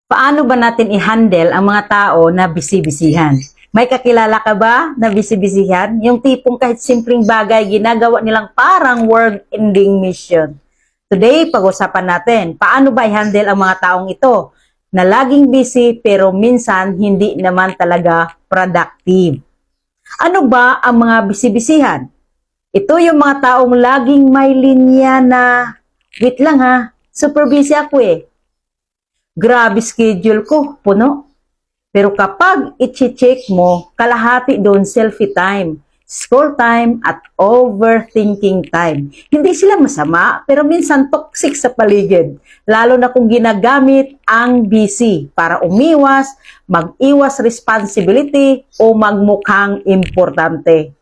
Paano ba natin i-handle ang mga tao na busy-busyhan? May kakilala ka ba na busy-busyhan? Yung tipong kahit simpleng bagay ginagawa nilang parang world-ending mission. Today, pag-usapan natin, paano ba i-handle ang mga taong ito na laging busy pero minsan hindi naman talaga productive. Ano ba ang mga busy-busyhan? Ito yung mga taong laging may linya na, wait lang ha, super busy ako eh. Grabe schedule ko, puno. Pero kapag i-check mo, kalahati doon selfie time, scroll time, at overthinking time. Hindi sila masama, pero minsan toxic sa paligid. Lalo na kung ginagamit ang busy para umiwas, mag-iwas responsibility, o magmukhang importante.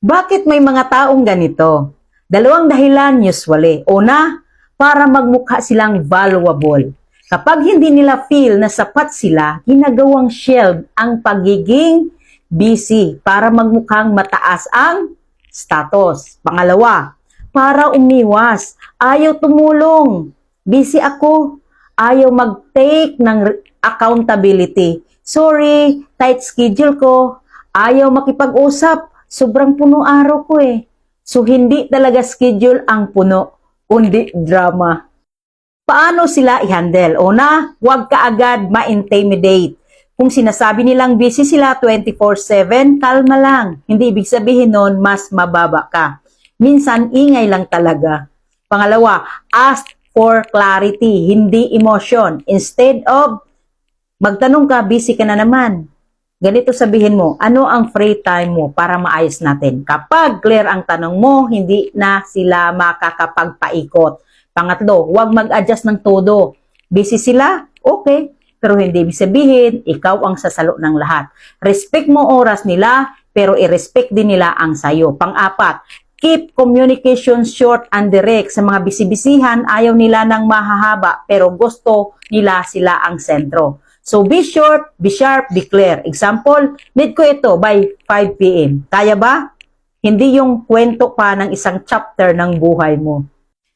Bakit may mga taong ganito? Dalawang dahilan usually. Una, para magmukha silang valuable. Kapag hindi nila feel na sapat sila, ginagawang shield ang pagiging busy para magmukhang mataas ang status. Pangalawa, para umiwas, ayaw tumulong. Busy ako, ayaw mag-take ng accountability. Sorry, tight schedule ko, ayaw makipag-usap, sobrang puno araw ko eh. So, hindi talaga schedule ang puno, kundi drama. Paano sila i-handle? Una, huwag ka agad ma-intimidate. Kung sinasabi nilang busy sila 24/7, kalma lang. Hindi ibig sabihin nun, mas mababa ka. Minsan, ingay lang talaga. Pangalawa, ask for clarity, hindi emotion. Instead of, magtanong ka, busy ka na naman. Ganito sabihin mo, ano ang free time mo para maayos natin? Kapag clear ang tanong mo, hindi na sila makakapagpaikot. Pangatlo, huwag mag-adjust ng todo. Busy sila? Okay. Pero hindi ibig sabihin, ikaw ang sasalo ng lahat. Respect mo oras nila, pero i-respect din nila ang sayo. Pang-apat, keep communication short and direct. Sa mga bisibisihan, ayaw nila ng mahahaba, pero gusto nila sila ang sentro. So, be short, be sharp, be clear. Example, need ko ito by 5 p.m. Kaya ba? Hindi yung kwento pa ng isang chapter ng buhay mo.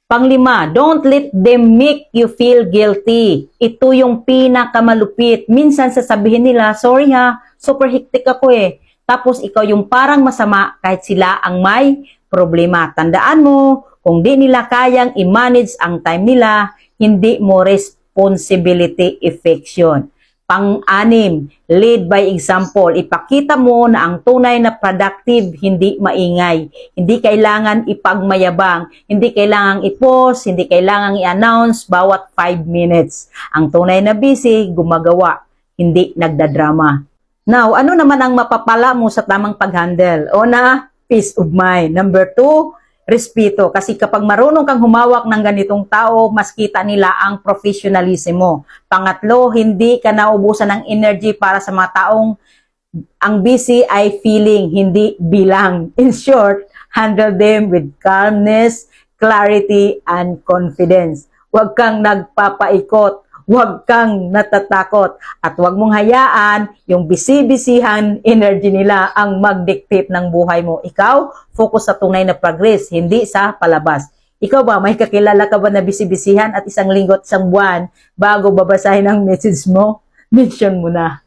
Panglima, don't let them make you feel guilty. Ito yung pinakamalupit. Minsan sasabihin nila, sorry ha, super hectic ako eh. Tapos ikaw yung parang masama kahit sila ang may problema. Tandaan mo, kung di nila kayang i-manage ang time nila, hindi mo responsibility affection. Pang-anim, lead by example. Ipakita mo na ang tunay na productive, hindi maingay. Hindi kailangan ipagmayabang, hindi kailangan i-post, hindi kailangan i-announce bawat 5 minutes. Ang tunay na busy, gumagawa, hindi nagdadrama. Now, ano naman ang mapapala mo sa tamang pag-handle? Una, peace of mind. Number 2, respeto. Kasi kapag marunong kang humawak ng ganitong tao, mas kita nila ang professionalism mo. Pangatlo, hindi ka naubusan ng energy para sa mga taong ang busy ay feeling, hindi bilang. In short, handle them with calmness, clarity, and confidence. Huwag kang nagpapaikot. Huwag kang natatakot at huwag mong hayaan yung busy-busyhan energy nila ang mag-dictate ng buhay mo. Ikaw, focus sa tunay na progress, hindi sa palabas. Ikaw ba, may kakilala ka ba na busy-busyhan at isang linggo at isang buwan bago babasahin ang message mo? Mention mo na.